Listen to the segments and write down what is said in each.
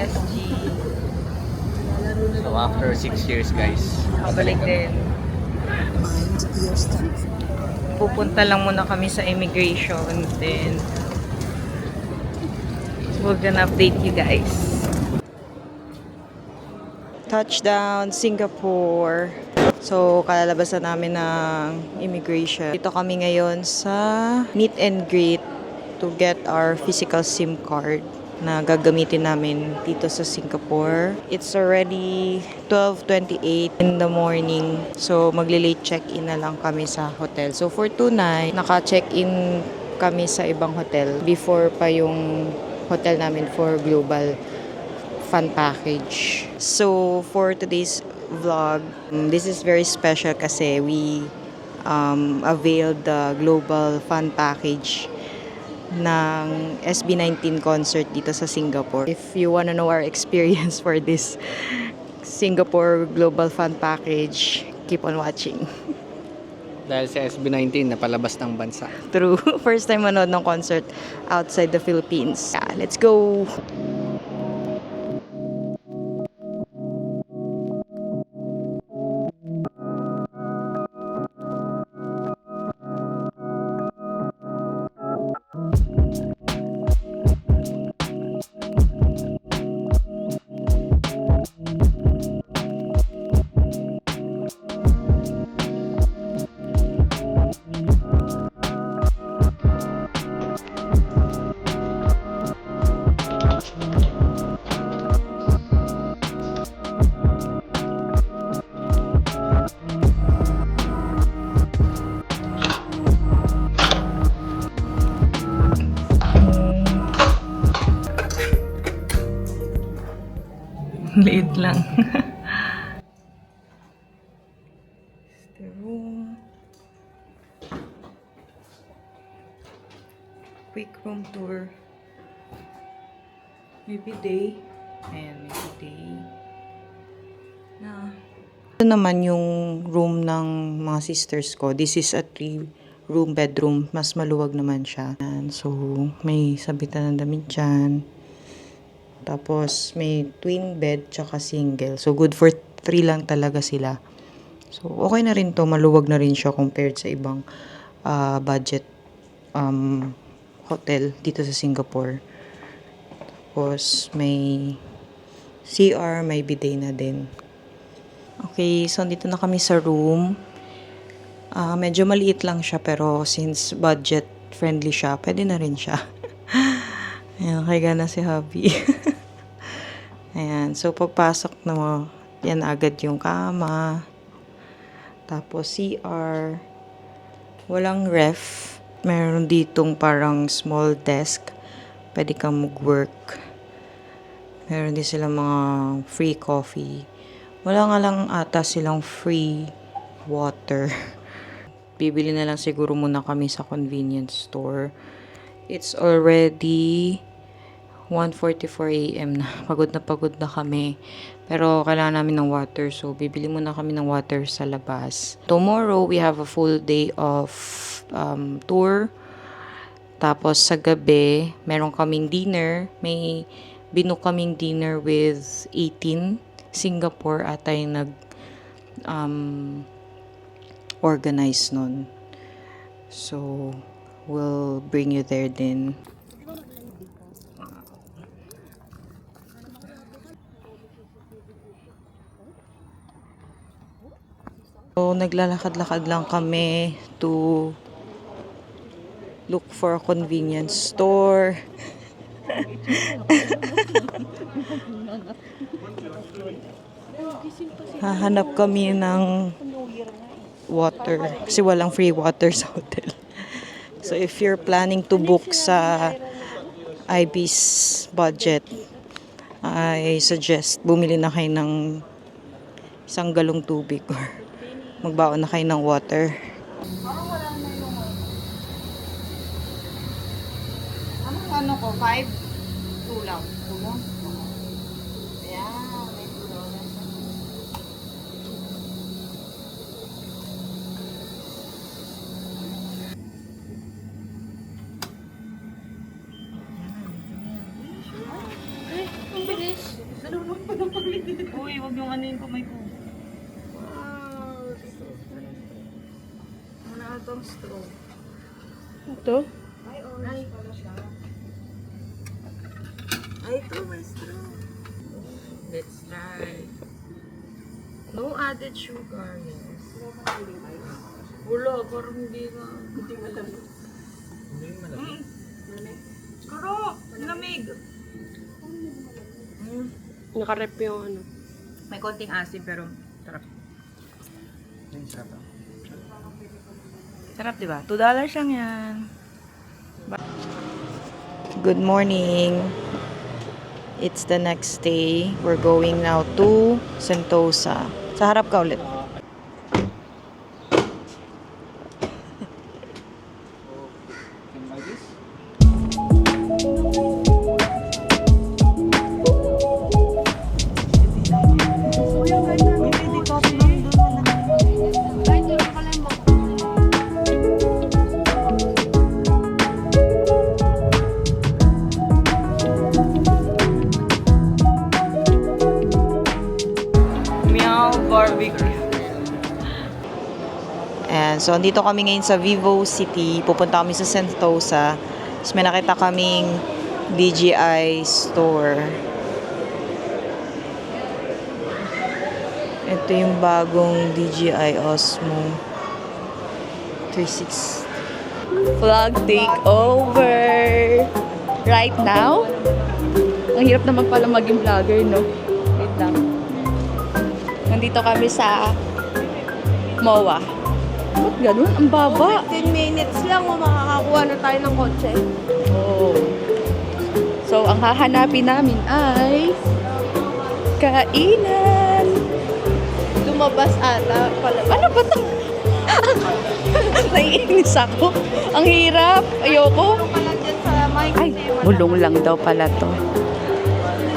SG. So after 6 years guys, Nakabalik din. Pupunta lang muna kami sa immigration. Then, we're gonna update you guys. Touchdown, Singapore. So, kalalabasan namin ng immigration. Dito kami ngayon sa meet and greet to get our physical SIM card na gagamitin namin dito sa Singapore. It's already 12:28 in the morning. So, magli-late check-in na lang kami sa hotel. So, for tonight, naka-check-in kami sa ibang hotel before pa yung hotel namin for global fun package. So, for today's vlog, this is very special kasi we availed the global fun package ng SB19 concert dito sa Singapore. If you wanna know our experience for this Singapore Global Fun Package, keep on watching. dahil sa SB19 napalabas ng bansa. True. First time manood ng concert outside the Philippines. Yeah, let's go! Liit lang. The room. Quick room tour. Maybe day. Ayan, maybe day. Na. Ito naman yung room ng mga sisters ko. This is a 3-room bedroom. Mas maluwag naman siya. Ayan, so, may sabitan ng damit dyan. Tapos, may twin bed tsaka single. So, good for 3 lang talaga sila. So, okay na rin to. Maluwag na rin siya compared sa ibang budget hotel dito sa Singapore. Tapos, may CR, may bidet na din. Okay, so dito na kami sa room. Medyo maliit lang siya pero since budget friendly siya, pwede na rin siya. Ayan, kaya na si hubby. Ayan, so pagpasok na mo, yan agad yung kama. Tapos CR. Walang ref. Meron ditong parang small desk. Pwede kang mag-work. Meron din silang mga free coffee. Wala nga lang ata silang free water. Bibili na lang siguro muna kami sa convenience store. It's already 1:44 AM na. Pagod na kami. Pero kailangan namin ng water. So, bibili muna kami ng water sa labas. Tomorrow, we have a full day of tour. Tapos, sa gabi, meron kaming dinner. May binook kaming dinner with 18 Singapore ata yung organize nun. So, we'll bring you there din. So, naglalakad-lakad lang kami to look for a convenience store. Hahanap kami ng water kasi walang free water sa hotel. So if you're planning to book sa IB's budget, I suggest bumili na kayo ng isang galong tubig or magbaon na kayo ng water. Ano ko? 5? 2 lang. 2 lang? Ayan, may 2 lang. Uy, wag yung ano yung kamay ko. Wala itong straw. Ito? Ay, onay pala siya. Ay, ito may straw. Let's try. No added sugar, yes. Wala, parang hindi na. Hindi malamig. Hindi malamig? Karo, lamig. Nakarep yung ano. May konting asim pero sarap. Sarap, di ba? $2 lang yan. Good morning. It's the next day. We're going now to Sentosa. Sa harap ka ulit. Meow Barbecue. And so, andito kami ngayon sa Vivo City. Pupunta kami sa Sentosa. Tapos may nakita kaming DJI store. Ito yung bagong DJI Osmo 360. Vlog takeover! Right now? Ang hirap naman pala maging vlogger, no? Wait lang. Nandito kami sa MOA. Ba't ganun? Ang baba. 15 minutes lang makakakuha na tayo ng kotse. Oh. So, ang hahanapin namin ay kainan. Lumabas ata pala. Ano ba ito? Naiinis ako. Ang hirap. Ayoko. Pala dyan sa mic. Ay, bulong lang daw pala to.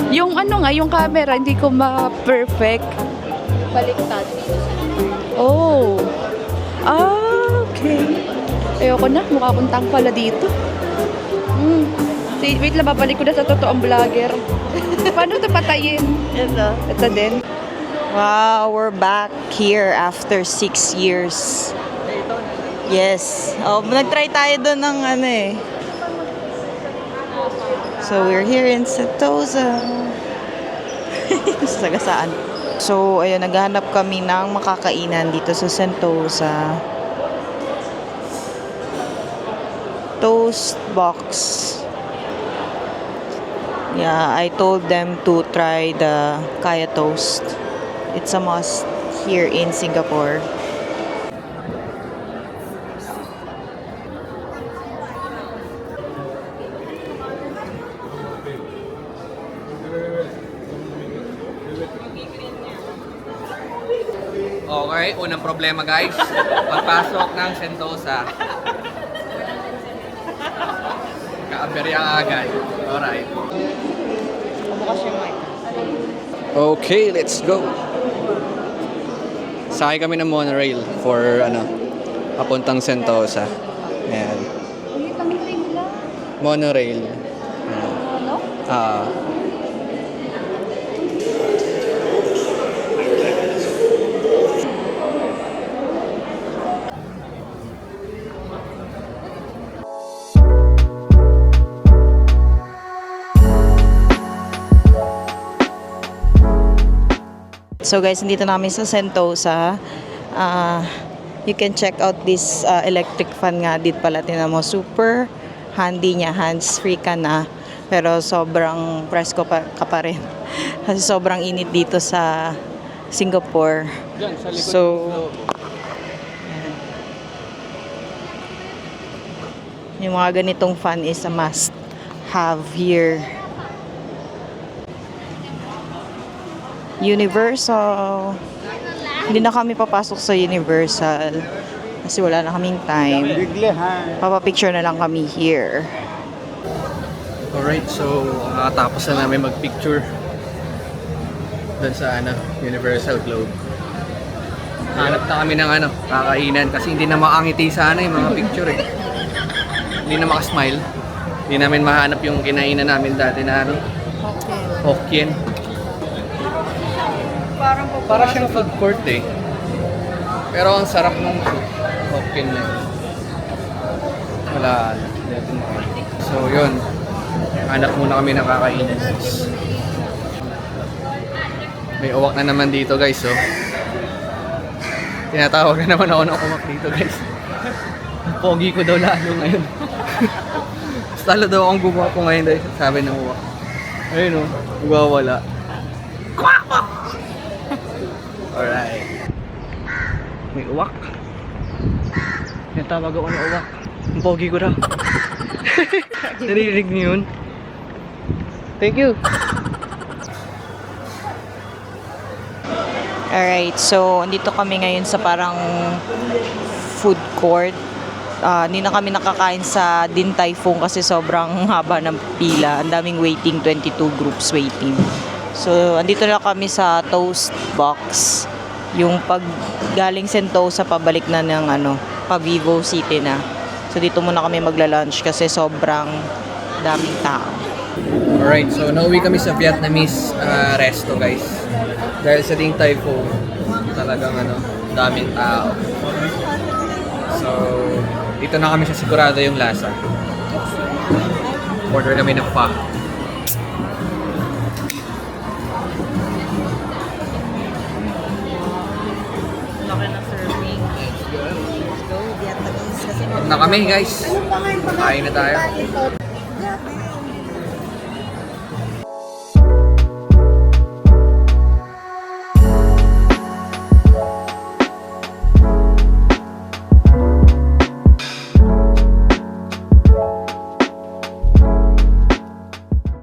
Yung ano nga, yung camera, hindi ko ma-perfect. Baliktad. Oh. Ah, okay. Ayoko na, mukha akong tang pala dito. Wait lang, babalik ko na sa totoong vlogger. Paano ito patayin? Ito din. Wow, we're back here after 6 years. Yes. Oh, nag-try tayo doon ng ano eh. So, we're here in Sentosa. Sagasaan. So, ayun, naghahanap kami ng makakainan dito sa Sentosa. Toast box. Yeah, I told them to try the Kaya Toast. It's a must here in Singapore. Okay, unang problema guys. Pagpasok ng Sentosa. Kaaberya agad. Alright. Okay, let's go. Sakay kami ng monorail for papuntang Sentosa. Ayan. Monorail. Ano? So guys, nandito namin sa Sentosa. You can check out this electric fan nga dit pala. Tinan mo, super handy niya. Hands-free ka na. Pero sobrang presko ka pa rin. Kasi sobrang init dito sa Singapore. Diyan, sa likod. So, yung mga ganitong fan is a must have here. Universal. Hindi na kami papasok sa Universal kasi wala na kaming time. Papapicture na lang kami here. Alright, so tapos na namin mag-picture doon sa Universal Globe. Hanap na kami ng kakainan kasi hindi na makangiti sana yung mga picture eh. Hindi na makasmile. Hindi namin mahanap yung kinainan namin dati na Hokkien. Para siyang food court eh. Pero ang sarap ng Hokkien na yun. Wala. So yun. Hanap muna kami ng kakainin. May uwak na naman dito guys, oh. Tinatawag na naman ako ng uwak dito guys. Ang pogi ko daw lalo ngayon. Mas lalo daw akong gumawa ko ngayon dahil sabi ng uwak. Ayun, oh. Nagwawala. Alright. May uwak. Tinatawag ako ng uwak. Ang pogi ko daw. Narinig niyo yun? Thank you. Alright, so andito kami ngayon sa parang food court. Hindi na kami nakakain sa Din Tai Fung kasi sobrang haba ng pila. Ang daming waiting, 22 groups waiting. So, andito na kami sa Toast Box. Yung pag galing Sentosa, pabalik na ng pa Vivo City na. So, dito muna kami magla-lunch kasi sobrang daming tao. Alright, so nauwi kami sa Vietnamese resto guys. Dahil sa Din Tai Fung, talagang daming tao. So, dito na kami sa sigurado yung lasa. Order kami ng pho. Laki na serving. Let's go, Vietnamese kasi Na kami guys. Kain na tayo.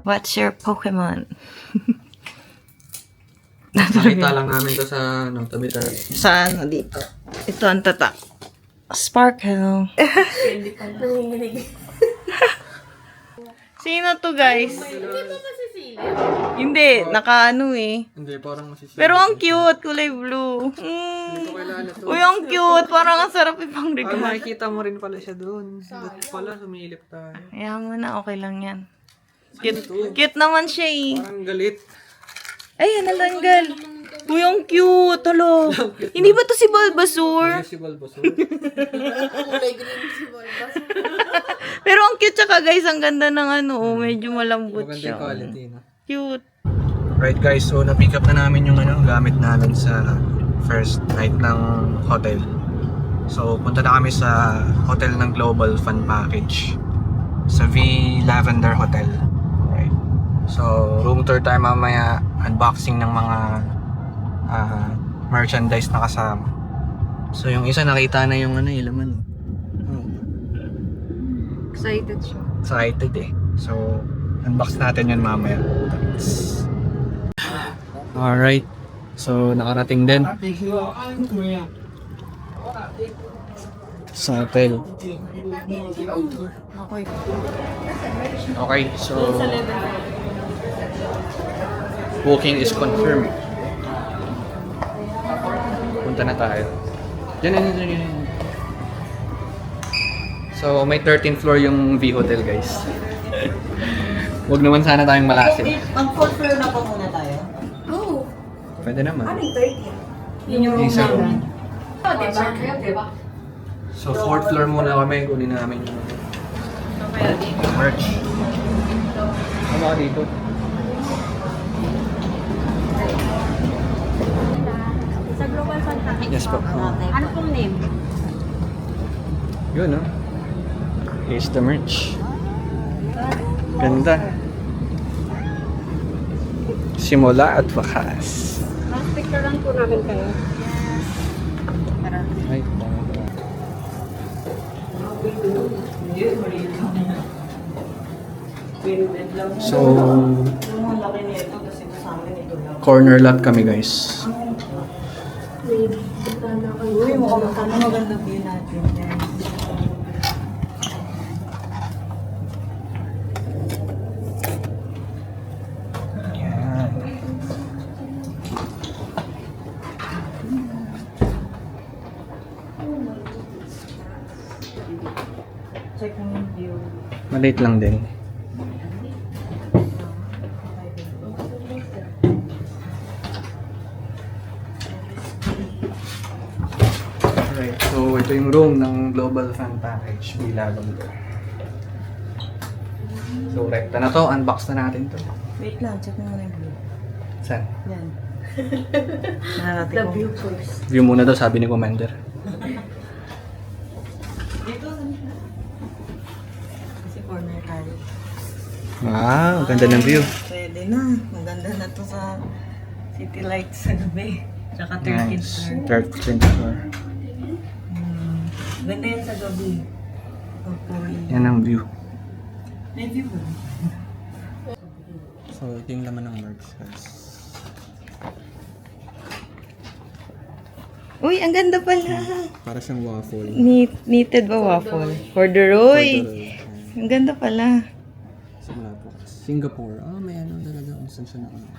What's your Pokemon? Nakita lang namin to sa tabi-tabi. Saan? Dito. Ito ang tatak. Sparkle. Sino to, guys? Hindi, naka eh. Hindi, parang masisira. Pero ang cute, kulay blue. Uy, ang cute. Parang ang sarap ipang regalo. Makikita mo rin pala siya doon. Doon pala, sumilip tayo. Ayaw mo na, okay lang yan. Cute naman siya eh. Parang galit. Ay, nalanggal. Uy, ang cute. Halo. Hindi ba to si Bulbasaur? Si Bulbasaur. Pero ang cute tsaka guys, ang ganda ng medyo malambot Maganda siya. yung quality, no? Cute. Right guys, so na-pick up na namin yung gamit namin sa first night ng hotel. So punta na kami sa hotel ng Global Fun Package sa V Lavender Hotel. Right. So room tour tayo mamaya, unboxing ng mga merchandise na kasama. So yung isa nakita na yung laman. Excited siya. Excited eh. So unbox natin yun mamaya. Alright. So, nakarating din sa hotel. Okay, so booking is confirmed. Punta na tayo. Diyan. So, may 13th floor yung V Hotel, guys. Huwag naman sana tayong malasin. Mag-fourth floor na po muna tayo. Pwede naman. Yun yung room Isa namin. room. So, 4th floor muna kami. Kunin namin yung merch. Ano ka dito? Sa Global Fun Package. Yes po. Ano pong name? Yun, no? Here's the merch. Ganda. Simula at wakas. Last picture lang po namin kayo. Ay, so, corner lot kami guys. Uy, mukhang maganda view natin. Yan. Check mo yung view. Maliit lang din. Ito yung room ng Global Fun Package, Lavender. So, rekta na to. Unbox na natin to. Wait lang, check mo muna yung view. Saan? Yan. The view first. View muna daw, sabi ni Commander. Dito, saan siya? Kasi corner tayo. Ah, ang ganda ng view. Pwede na. Maganda na to sa city lights sa gabi. Tsaka 13th Nice. floor. 13th floor. Ganda yan sa gabi. Yan ang view. May view ba? So, ito yung laman ng merch, guys. Uy, ang ganda pala. Para siyang waffle. Knitted ba waffle? Corduroy. Ang ganda pala. Simula po. Singapore. Ah, may ano talaga. Kung saan siya na ano.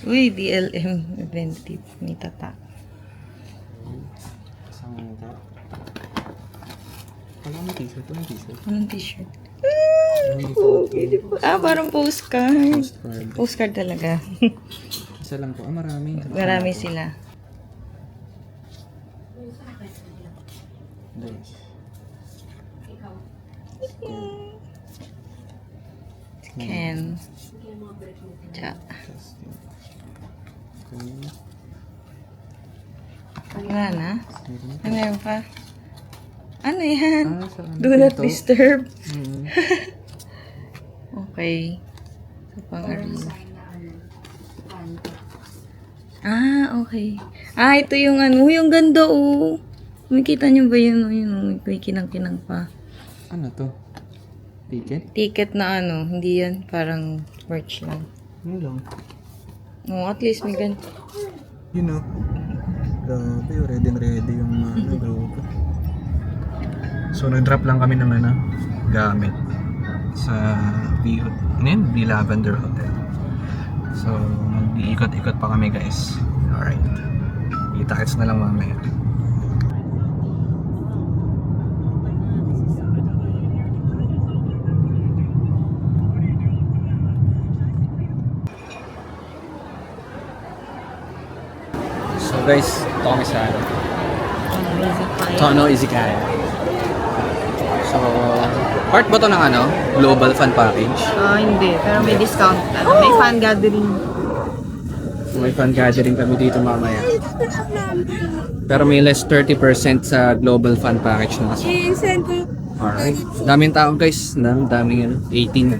Uy, DLM inventive. May tata. Isang ito. Wala mo t-shirt. Walang t-shirt. Anong t-shirt? Hindi po. Parang postcard. Postcard. Postcard talaga. Isa lang po. Ah, marami. Marami sila. Nice. Ken. Cha. Wala na? Ano meron pa? Ano yan? Ah, sa ano? Do not Ito? disturb. Mm. Okay. So, pang-arena. Ah, okay. Ah, ito yung ano, yung ganda oh. Makikita niyo ba yun? Yun, may kinang-kinang pa. Ano to? Ticket? Ticket na ano, hindi yan parang merch lang. Ano lang? No, at least may ganito. You know. Grabe, ready na ready yung grupo. So, nag-drop lang kami ng gamit sa V Lavender Hotel. So, mag-iikot-ikot pa kami guys. Alright. Kita-kits na lang mamaya. So guys, ito kami sa Tono Izakaya. So, part ba to ng Global Fun Package? Hindi. Pero may discount. May fan gathering. May fun gathering kami dito mamaya. Pero may less 30% sa Global Fun Package na kasi. Alright. Daming tao guys. Daming 18.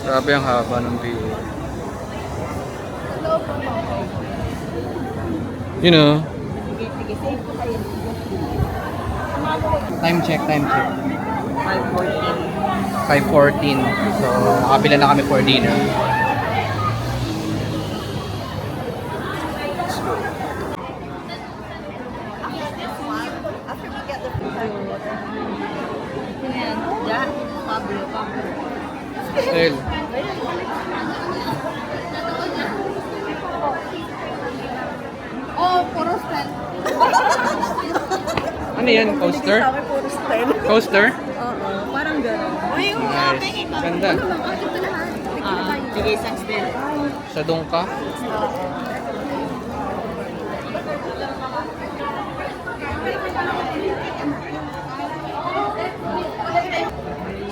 Grabe ang haba ng view. You know. Time check. 5:14. So, nakapila na kami for dinner. Still. Oh, puro style. Ano yan? Coaster? Puro style. Coaster? Oo, parang gano'n. Uy, Nice. Ganda. sige, isang style. Sa Dungka?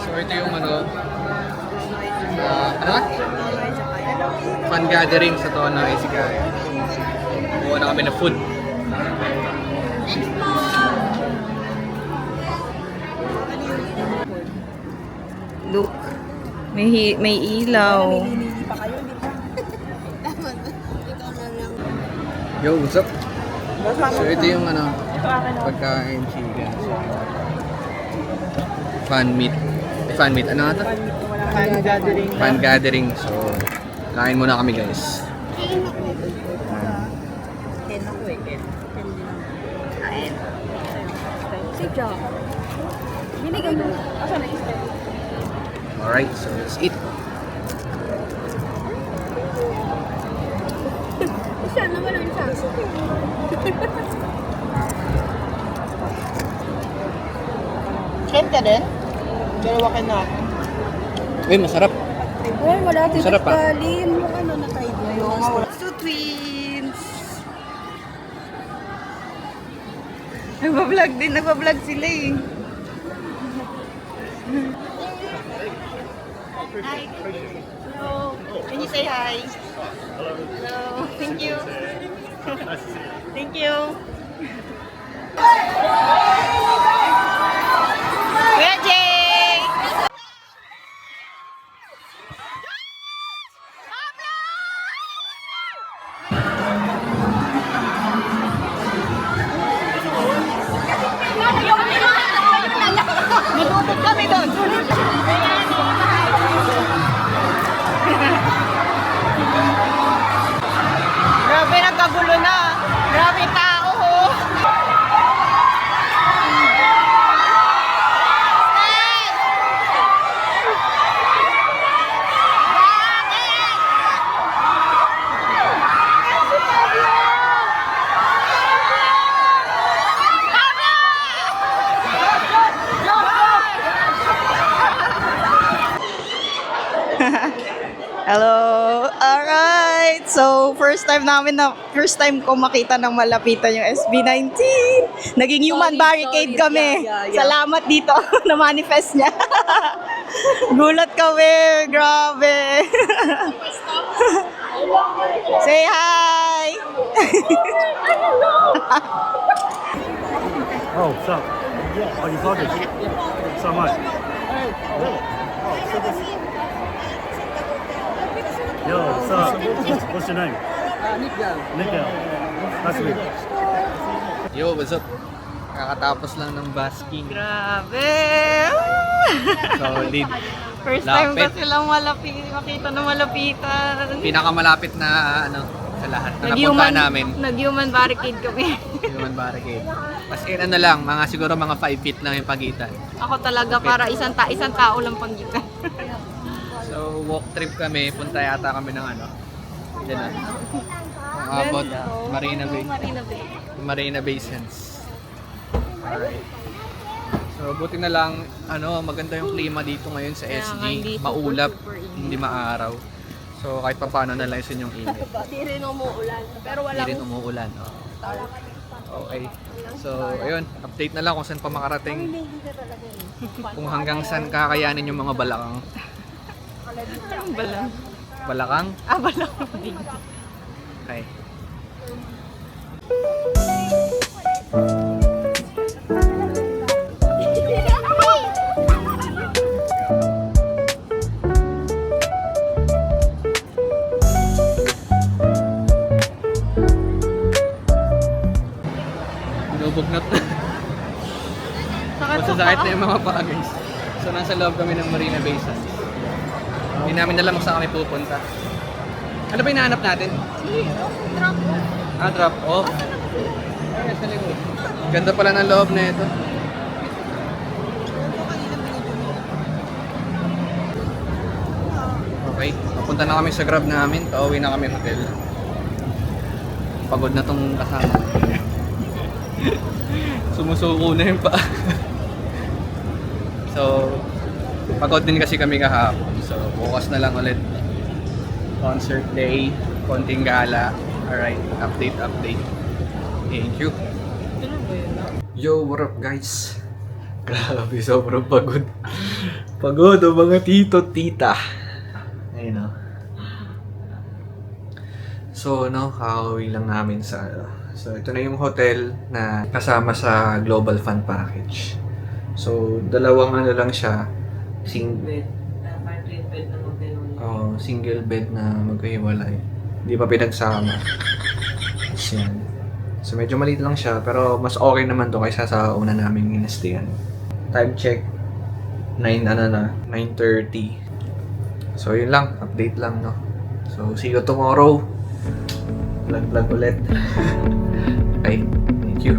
So ito yung ano fun gathering sa Tono Izakaya. Kuha na kami na food. Look. May ilaw. Yo, what's up? So ito yung pagkain chicken. Fan meat. Ano nga ito? Fan gathering. Fan gathering. So, kain muna kami guys. Sige. Binigay mo. Asa na style? Alright, so let's eat. Isa naman ang isa. Ken ka din? Dalawa ka na. Uy, masarap. Ay, wala dito Sarap ah. galing. Yung ano na tayo ngayon. So, twins. Nagbablog din. Nagbablog sila eh. Hello. Can you say hi? Hello. Thank you. Thank you. Kuya Jay! Nalubog kami doon. Grabe, nagkagulo na. Grabe tao, ho. Hello! Alright! So, first time ko makita ng malapitan yung SB19. Naging human barricade kami. Salamat dito na manifest niya. Gulat kami. Grabe. Say hi! Oh, what's up? Oh, you vlogging? So much. Yo, what's up? What's your name? Nick. Nice to meet you. Yo, what's up? Kakatapos lang ng basking. Grabe! Solid. First time ko Lapit. silang makita ng malapitan. Pinakamalapit na ano sa lahat na napunta namin. Nag-human barricade kami. Human barricade. As in ano lang, siguro mga 5 feet lang yung pagitan. Ako talaga para isang tao lang panggitan. So, walk trip kami. Punta yata kami ng ano. Diyan na. Abot. Marina Bay. Marina Bay Sands. Alright. So, buti na lang, maganda yung klima dito ngayon sa SG. Maulap, hindi maaraw. So, kahit pa paano nalaysin yung init. Hindi rin umuulan. Pero Hindi rin umuulan. Oh. Okay. So, ayun. Update na lang kung saan pa makarating. Kung hanggang saan kakayanin yung mga balakang. Balang. Balakang? Balang. Okay. Binubog na to. Masasakit na yung mga paa guys. So nasa loob kami ng Marina Bay Sands. Hindi namin alam kung saan kami pupunta. Ano ba hinahanap natin? Drop off. Ay, sa likod. Ganda pala ng loob na ito. Okay, papunta na kami sa Grab namin. Pauwi na kami hotel. Pagod na tong kasama. Sumusuko na yung paa. So, pagod din kasi kami kahapon. So, bukas na lang ulit. Concert day, konting gala. Alright, update. Thank you. Yo, what up guys? Grabe, sobrang pagod. Pagod o mga tito, tita. Ayun o. So, kakauwi lang namin sa So, ito na yung hotel na kasama sa Global Fund Package. So, dalawang lang siya. Single bed na magkahiwalay. Hindi pa pinagsama. Yan. So, medyo maliit lang siya. Pero, mas okay naman to kaysa sa una naming inastayan. Time check. 9:30. So, yun lang. Update lang, no? So, see you tomorrow. Vlog ulit. Okay. Thank you.